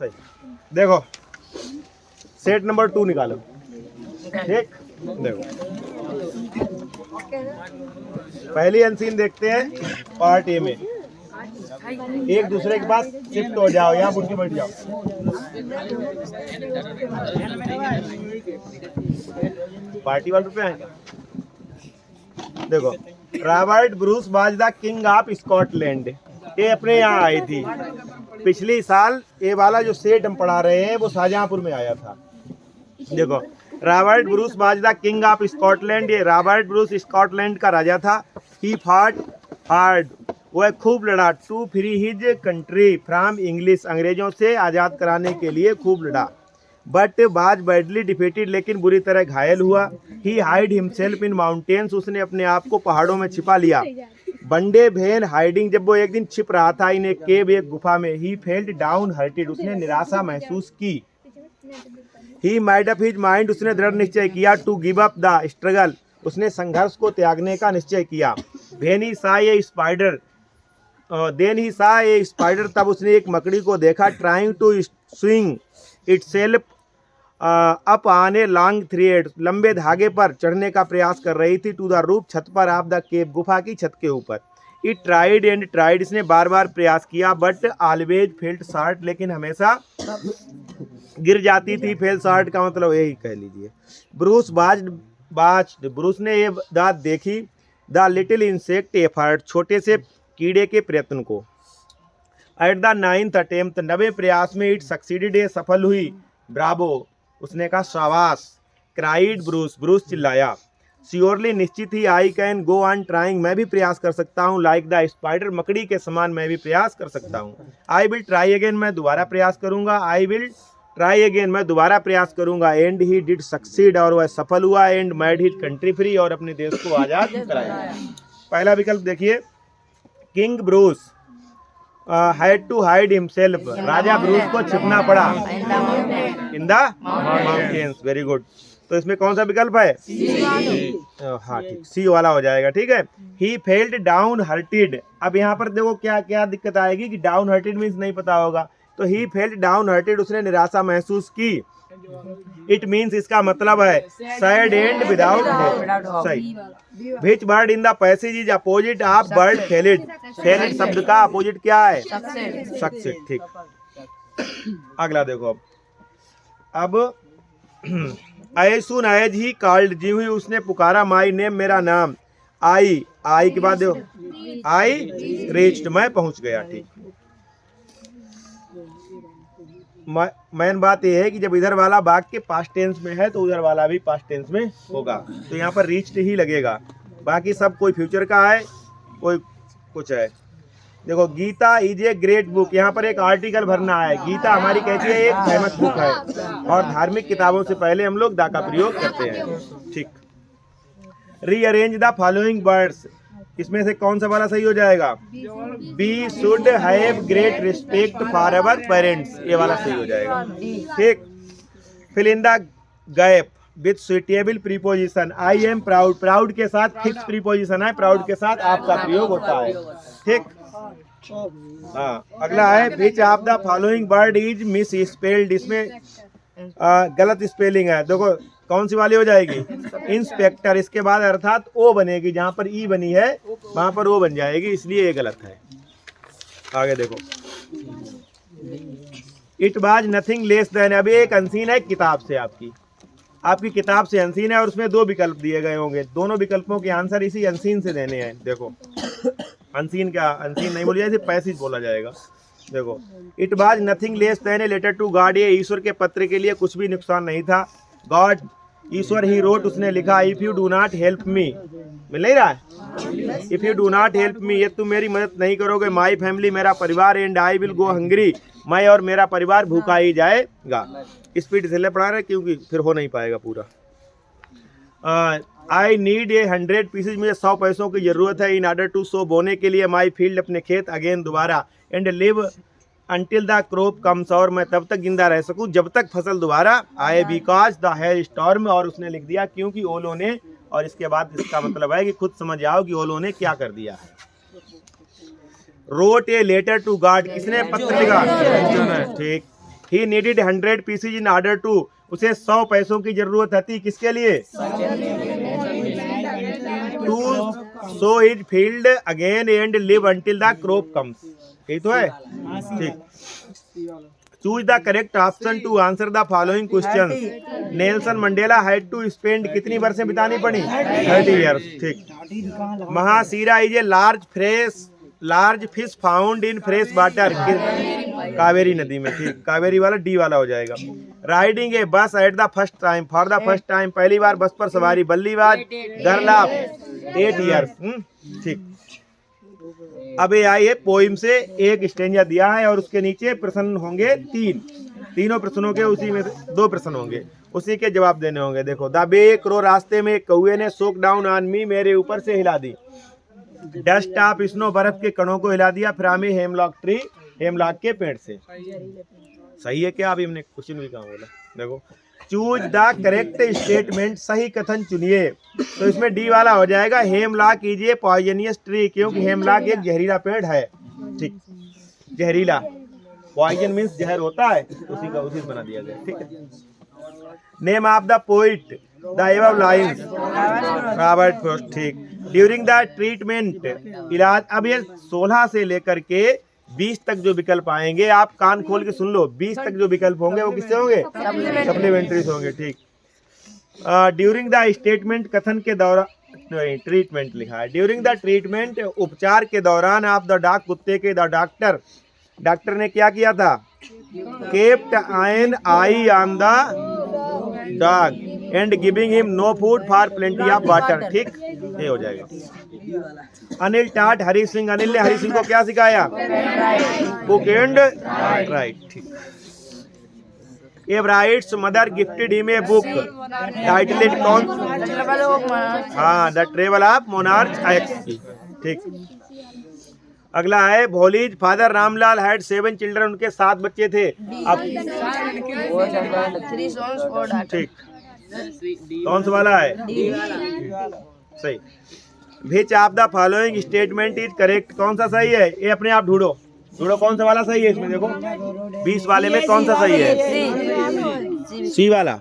सही। देखो set number 2 निकालो। ठीक, देखो पहली अनसीन देखते हैं पार्ट ए में। एक दूसरे के पास शिफ्ट हो जाओ, यहाँ उठ के बैठ जाओ। पार्टी वाले पे आएंगे। देखो Robert Bruce was the king of Scotland, ये अपने यहाँ आई थी पिछली साल। ये वाला जो सेट हम पढ़ा रहे हैं वो शाहजहांपुर में आया था। देखो Robert Bruce was the king of Scotland, ये रॉबर्ट ब्रूस स्कॉटलैंड का राजा था। ही फॉट हार्ड, वह खूब लड़ा। To free his country from English, अंग्रेजों से आज़ाद कराने के लिए खूब लड़ा। बट वाज बैडली डिफीटेड, लेकिन बुरी तरह घायल हुआ। ही हाइड हिमसेल्फ इन माउंटेन्स, उसने अपने आप को पहाड़ों में छिपा लिया। वनडे वेन हाइडिंग, जब वो एक दिन छिप रहा था इन ए केव, एक गुफा में। ही फेल्ट डाउन हर्टेड, उसने निराशा महसूस की। He made up his mind, उसने दृढ़ निश्चय किया। To give up the struggle, उसने संघर्ष को त्यागने का निश्चय किया। वेन ही सा ए स्पाइडर, देन ही सा ए स्पाइडर, तब उसने एक मकड़ी को देखा। Trying to swing itself up on a long thread, लंबे धागे पर चढ़ने का प्रयास कर रही थी। टू द रूफ, छत पर। ऑफ द केव, गुफा की छत के ऊपर। इट ट्राइड एंड ट्राइड, इसने बार बार प्रयास किया। बट ऑलवेज फेल्ट शॉर्ट, लेकिन हमेशा गिर जाती थी। फेल शॉर्ट का मतलब यही कह लीजिए। ब्रूस बाज्ड, ब्रूस ने ये बात देखी। द लिटिल इंसेक्ट एफर्ट, छोटे से कीड़े के प्रयत्न को। एट द 9th अटेम्प्ट, 90वें प्रयास में। इट सक्सीडेड, ये सफल हुई। ब्रावो, उसने कहा शाबाश। क्राइड ब्रूस, ब्रूस चिल्लाया। श्योरली, निश्चित ही। I can go on trying, मैं भी प्रयास कर सकता हूँ। लाइक द स्पाइडर, मकड़ी के समान मैं भी प्रयास कर सकता हूँ। आई विल ट्राई अगेन, मैं दोबारा प्रयास करूंगा। आई विल ट्राई अगेन, मैं दोबारा प्रयास करूंगा। एंड ही डिड सक्सीड, और वह सफल हुआ। And made his country free, और अपने देश को आजाद कराया। पहला विकल्प देखिए, King Bruce had to hide himself, राजा ब्रूस को छिपना पड़ा in the mountains. Very good. तो इसमें कौन सा विकल्प है? हाँ ठीक, सी वाला हो जाएगा। ठीक है। ही फेल्ट डाउन हर्टेड, अब यहाँ पर देखो क्या क्या दिक्कत आएगी कि डाउन हर्टेड मीन्स नहीं पता होगा। तो ही फेल्ट डाउन हर्टेड, उसने निराशा महसूस की। इट मीन्स, इसका मतलब है सैड एंड विदाउट होप। सही। Which word in the passage is opposite of word failed, failed शब्द का अपोजिट क्या है? सक्सेड। ठीक। अगला देखो अब आई सुन एज ही कॉल्ड, जी हुई उसने पुकारा। माई नेम, मेरा नाम। आई, आई के बाद देखो आई रीच्ड, मैं पहुंच गया। ठीक। मेन बात यह है कि जब इधर वाला वाक्य के पास्ट टेंस में है तो उधर वाला भी पास्ट टेंस में होगा, तो यहाँ पर रीच्ड ही लगेगा। बाकी सब कोई फ्यूचर का है, कोई कुछ है। देखो Gita is a great book, यहाँ पर एक आर्टिकल भरना है। गीता हमारी कहती है एक फेमस बुक है, और धार्मिक किताबों से पहले हम लोग दा का प्रयोग करते हैं। ठीक। रीअरेंज द फॉलोइंग वर्ड्स, इसमें से कौन सा वाला सही हो जाएगा? We should have great respect for our parents, ये वाला सही हो जाएगा। ठीक। Fill in the gap with suitable preposition. I am proud, proud के साथ फिक्स प्रीपोजिशन है, प्राउड के साथ आपका प्रयोग होता है। ठीक। हाँ, अगला है which of the following word is miss spelled, इसमें गलत स्पेलिंग है। देखो कौन सी वाली हो जाएगी? इंस्पेक्टर, इसके बाद अर्थात ओ बनेगी, जहां पर ई बनी है वहां पर ओ बन जाएगी, इसलिए ये गलत है। आगे देखो, it was nothing less then, अभी एक अनसीन है किताब से, आपकी किताब से अनसीन है, और उसमें दो विकल्प दिए गए होंगे। दोनों विकल्पों के आंसर इसी अनसीन से देने हैं। देखो अनसीन क्या, अनसीन नहीं बोला जाए, पैसेज बोला जाएगा। देखो it was nothing less than a letter to God, ये ईश्वर के पत्र के लिए कुछ भी नुकसान नहीं था। गॉड, ईश्वर ही रोट, उसने लिखा। If you do not help me, मिल नहीं रहा है? If you do not help me, ये तुम मेरी मदद नहीं करोगे। माई फैमिली, मेरा परिवार। And I will go hungry, मैं और मेरा परिवार भूखा ही जाएगा। स्पीड से ले पढ़ा रहे क्योंकि फिर हो नहीं पाएगा पूरा। आई नीड ए 100 पीसेज, मुझे 100 पैसों की जरूरत है। इन ऑर्डर टू सो, बोने के लिए। माई फील्ड, अपने खेत। अगेन, दोबारा। And live until the crop comes, और मैं तब तक जिंदा रह सकूं जब तक फसल दोबारा आए। बिकॉज द हेल स्टॉर्म, और उसने लिख दिया क्योंकि ओलों ने, और इसके बाद इसका मतलब है कि खुद समझ आओ कि ओलों ने क्या कर दिया है। Wrote a letter to God, किसने पत्र लिखा? ठीक। He needed 100 pesos in order to, उसे 100 पैसों की जरूरत थी, किसके लिए? To sow his field again and live until the crop comes. यही तो है, ठीक। Choose the correct option to answer the following question. Nelson Mandela had to spend कितनी वर्षें बितानी पड़ी? 30 ईयर्स, ठीक। Mahseer is a large fish found in fresh water, Kaveri नदी में, ठीक। कावेरी वाला डी वाला हो जाएगा। राइडिंग ए बस at the first time, for the first time, पहली बार बस पर सवारी, बल्लीबाज, गर्ल 8 ईयर्स, ठीक। अब ये आई है पोइम से एक स्टेंजा दिया है और उसके नीचे प्रश्न होंगे तीनों प्रश्नों के उसी में 2 प्रश्न होंगे, उसी के जवाब देने होंगे। देखो, द बे क्रो, रास्ते में कौए ने सोक डाउन ऑन मी, मेरे ऊपर से हिला दी। डस्ट ऑफ स्नो, बर्फ के कणों को हिला दिया। फ्रामी हेमलॉक ट्री, हेमलॉक के पेड़ से। सही है क्या? अभी हमने क्वेश्चन भी कहा बोला। देखो, चूज द करेक्ट स्टेटमेंट, सही कथन चुनिए। तो इसमें डी वाला हो जाएगा, hemlock is a poisonous tree, क्योंकि हेमलॉक एक जहरीला पेड़ है, ठीक। जहरीला, पॉइजन मीन्स जहर होता है, उसी का उसी बना दिया गया, ठीक है। Name of the poet, the above lines, Robert Frost, ठीक। ड्यूरिंग द ट्रीटमेंट, इलाज। अब ये 16 से लेकर के 20 तक जो विकल्प आएंगे, आप कान खोल के सुन लो, 20 तक जो विकल्प होंगे वो किससे होंगे? सप्लीमेंट्री होंगे, ठीक। ड्यूरिंग द स्टेटमेंट, कथन के दौरान, ट्रीटमेंट लिखा है। ड्यूरिंग द ट्रीटमेंट, उपचार के दौरान, आप द डॉग, कुत्ते के, द डॉक्टर ने क्या किया था? Kept an eye on the dog and giving him no food for plenty of water, ठीक। ये हो जाएगा। अनिल टाट हरी सिंह, अनिल ने हरी सिंह को क्या सिखाया? कुक एंड राइट, ठीक। Ebright's mother gifted him a book, titled कौन? हाँ, the travel of monarch X की, ठीक। अगला है, Bholi's father Ramlal had 7 children, उनके 7 बच्चे थे। अब ठीक, कौन सा वाला है? सही। Which of the following statement is correct, कौन सा सही है? ये अपने आप ढूंढो कौन सा वाला सही है इसमें। देखो 20 वाले में कौन सा सही है? सी वाला।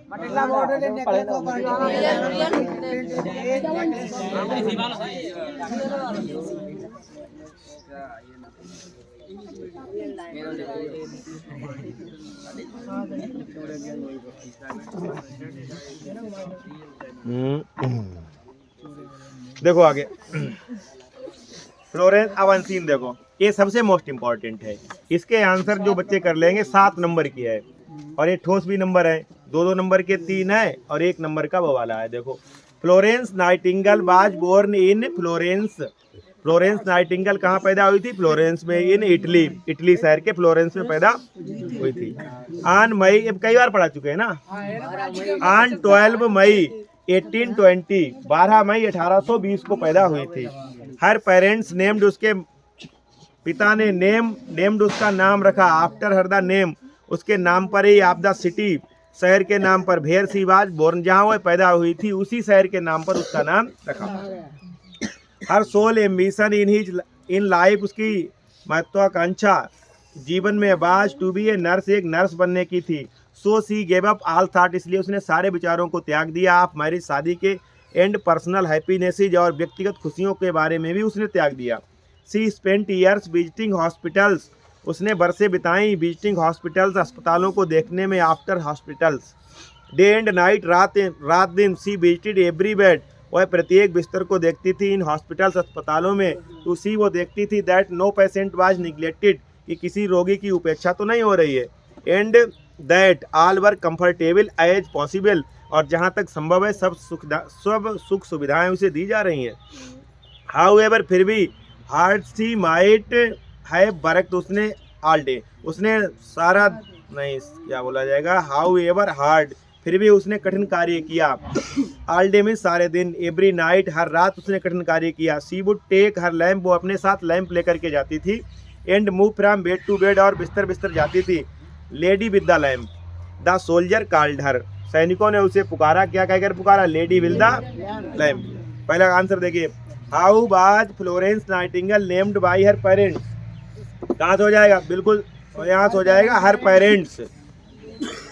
देखो आगे, फ्लोरेंस अवंसीन, देखो ये सबसे मोस्ट इम्पोर्टेंट है। इसके आंसर जो बच्चे कर लेंगे 7 नंबर की है, और ये ठोस भी नंबर है, 2-2 नंबर के 3 है और 1 नंबर का वो वाला है। देखो, Florence Nightingale was born in Florence. Florence Nightingale कहाँ पैदा हुई थी? फ्लोरेंस में, इन इटली शहर के फ्लोरेंस में पैदा हुई थी। ऑन मई, अब कई बार पढ़ा चुके हैं ना। ऑन 12 मई 1820, 12 मई 1820 को पैदा हुई थी। हर पेरेंट्स नेम्ड, उसके पिता ने नेम्ड उसका नाम रखा, आफ्टर हर द नेम, उसके नाम पर ही, ऑफ द सिटी, शहर के नाम पर, भेर सी वाज बोर्न, जहाँ वह पैदा हुई थी उसी शहर के नाम पर उसका नाम रखा। Her sole ambition in life, उसकी महत्वाकांक्षा जीवन में was to be a nurse, एक नर्स बनने की थी। So she gave up all thought, इसलिए उसने सारे विचारों को त्याग दिया। आप मैरिज, शादी के, एंड पर्सनल हैप्पीनेसेज, और व्यक्तिगत खुशियों के बारे में भी उसने त्याग दिया। सी स्पेंट ईयर्स विजिटिंग हॉस्पिटल्स, उसने बरसें बिताई विजिटिंग हॉस्पिटल्स, अस्पतालों को देखने में। After hospitals, day and night, रात दिन। सी विजिटेड एवरी बेड, वह प्रत्येक बिस्तर को देखती थी। इन हॉस्पिटल्स, अस्पतालों में। टू सी, वो देखती थी। That no patient was neglected, कि किसी रोगी की उपेक्षा तो नहीं हो रही है। And that all were comfortable as possible, और जहाँ तक संभव है सब सुख सुविधाएं उसे दी जा रही हैं। हाउएवर, फिर भी, हार्ड सी माइट है वर्कड, उसने ऑल डे, उसने सारा, नहीं क्या बोला जाएगा, हाउएवर हार्ड, फिर भी उसने कठिन कार्य किया। ऑल डे में सारे दिन। एवरी नाइट, हर रात उसने कठिन कार्य किया। She would take her lamp, वो अपने साथ लैंप लेकर के जाती थी। And move from bed to bed, और बिस्तर जाती थी। Lady with the lamp, the soldier called her, सैनिकों ने उसे पुकारा। क्या कहकर पुकारा? Lady with the lamp. पहला आंसर देखिए, how was Florence Nightingale named by her parents, कहाँ से हो जाएगा? बिल्कुल यहाँ से हो जाएगा, हर पेरेंट्स।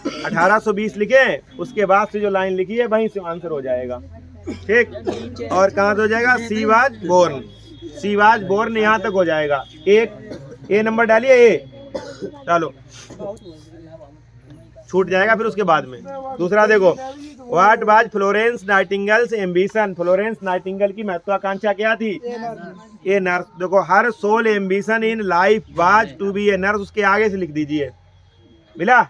1820 लिखे, उसके बाद से जो लाइन लिखी है वहीं से आंसर हो जाएगा। ठीक, और कहाँ से हो जाएगा? She was born, she was born यहाँ तक हो जाएगा। एक ए नंबर डालिए, ए डालो, छूट जाएगा फिर उसके बाद में। दूसरा देखो, what was Florence Nightingale's ambition, Florence Nightingale की महत्वाकांक्षा क्या थी? A nurse. देखो, her sole ambition in life was to be a nurse, उसके आगे से लिख दीजिए, मिला?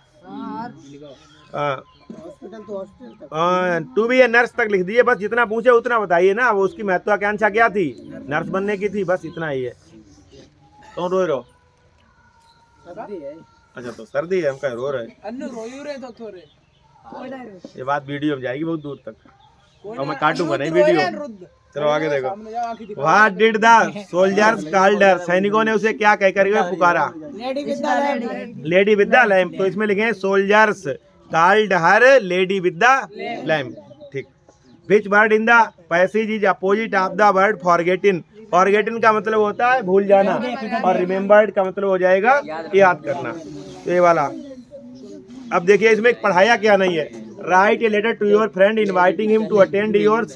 टू बी ए नर्स तक लिख दीजिए, बस जितना पूछे उतना बताइए ना। वो उसकी महत्वाकांक्षा क्या थी? नर्स बनने की थी, बस इतना ही है। तो रो रहो? अच्छा, तो सर्दी है, हम कहीं रो रहे तो थोड़े। ये बात वीडियो में जाएगी बहुत दूर तक, और मैं काटूंगा नहीं वीडियो। चलो आगे देखो, what did the soldiers called her, सैनिकों ने उसे क्या कहकर के पुकारा? Lady with the lamp. तो इसमें लिखे soldiers called her lady with the lamp. ठीक। Which word in the passage is opposite of the word forgetting, forgetting का मतलब होता है भूल जाना, और रिमेम्बर्ड का मतलब हो जाएगा याद करना। तो ये वाला। अब देखिए इसमें पढ़ाया क्या नहीं है। Write a letter to your friend inviting him to attend your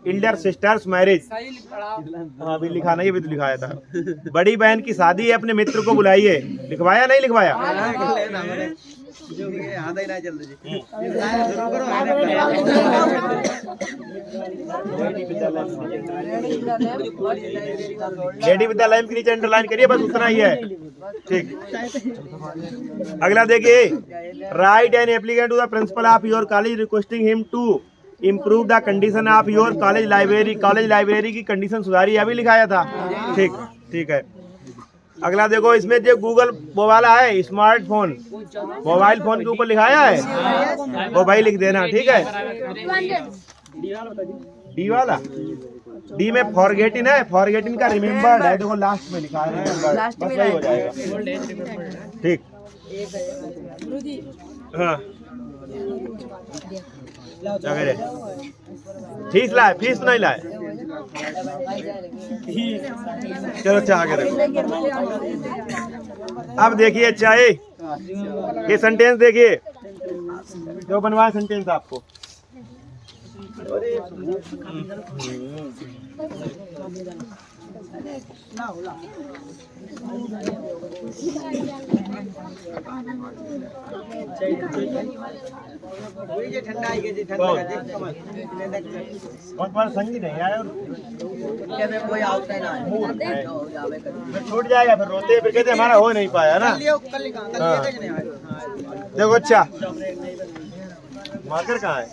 elder sister's marriage. हाँ, अभी लिखा नहीं, अभी तो लिखाया था। बड़ी बहन की शादी है, अपने मित्र को बुलाइए। लिखवाया नहीं लिखवाया? लेडी विद द लैम्प के नीचे अंडरलाइन करिए, बस उतना ही है। ठीक। अगला देखिए, write an applicant to the principal of your college requesting him to improve the condition of your college library, college library की कंडीशन सुधारी, अभी लिखाया था। ठीक, ठीक है। अगला देखो, इसमें जो गूगल वो वाला है स्मार्टफोन, मोबाइल फोन के ऊपर लिखाया है, वो भाई लिख देना। ठीक है। डी वाला, डी में फॉरगेटिन है, फॉरगेटिन का रिमेम्बर्ड है, देखो लास्ट में लिखा है, बस वही हो जाएगा। ठीक। हाँ, फीस लाए? फीस नहीं लाए? चलो चाह के देखो। अब देखिए चाहे ये सेंटेंस देखिए, जो बनवाए सेंटेंस आपको। संगी नहीं आया, छूट जाएगा, फिर रोते फिर कहते हमारा हो नहीं पाया ना। देखो, अच्छा मार्कर कहाँ है?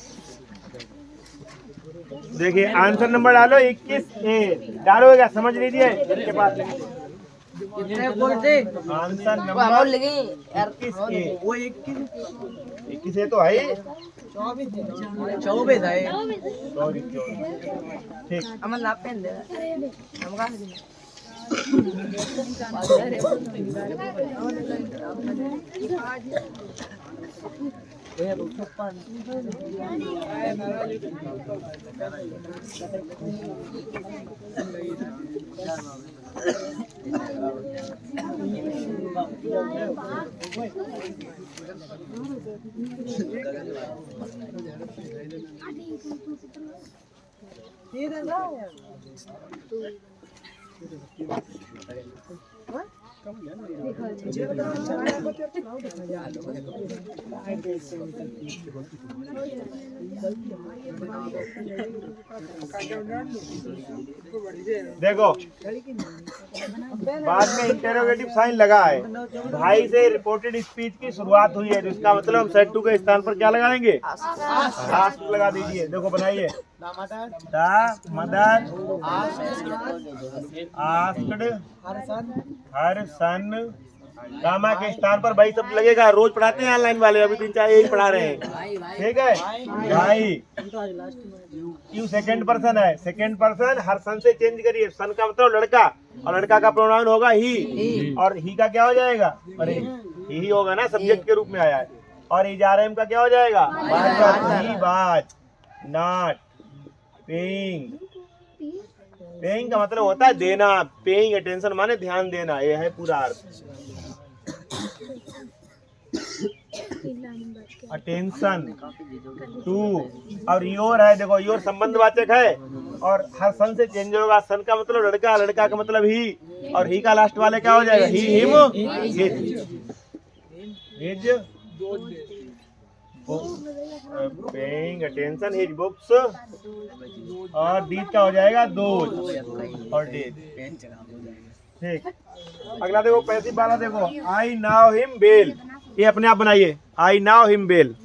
देखिए आंसर नंबर डालो 21A, डालोगे समझ लीजिए इसके पास। आंसर नंबर 21A, वो 21A तो है, 24 है। ठीक। देखो बाद में इंटेरोगेटिव साइन लगा है, भाई से रिपोर्टेड स्पीच की शुरुआत हुई है, तो इसका मतलब हम सेट टू के स्थान पर क्या लगाएंगे? आस्क्ड लगा दीजिए। देखो बनाइए, the mother asked her son, gamma के स्थान पर भाई सब लगेगा। रोज पढ़ाते हैं ऑनलाइन वाले, अभी 3-4 यही पढ़ा रहे हैं। ठीक है भाई। क्यों सेकंड पर्सन है, सेकंड पर्सन हर सन से चेंज करिए। सन का मतलब लड़का, और लड़का का प्रोनाउन होगा ही, और ही का क्या हो जाएगा? अरे ही होगा ना, सब्जेक्ट के रूप में आया है। और इजारम का क्या हो जाएगा? ही बात नॉट पेइंग। पेइंग का मतलब होता है देना, पेइंग अटेंशन माने ध्यान देना, ये है पूरा अर्थ। अटेंशन टू, और योर है, देखो योर संबंधवाचक है और हर सन से चेंज होगा। सन का मतलब लड़का, लड़का का मतलब ही, और ही का लास्ट वाले क्या हो जाएगा, he, him, his, paying attention his books, और दीज का हो जाएगा दोज और डेज। ठीक, अगला देखो पैसिव वाला, देखो आई नाउ हिम वेल, ये अपने आप बनाइए, आई नाउ हिम वेल।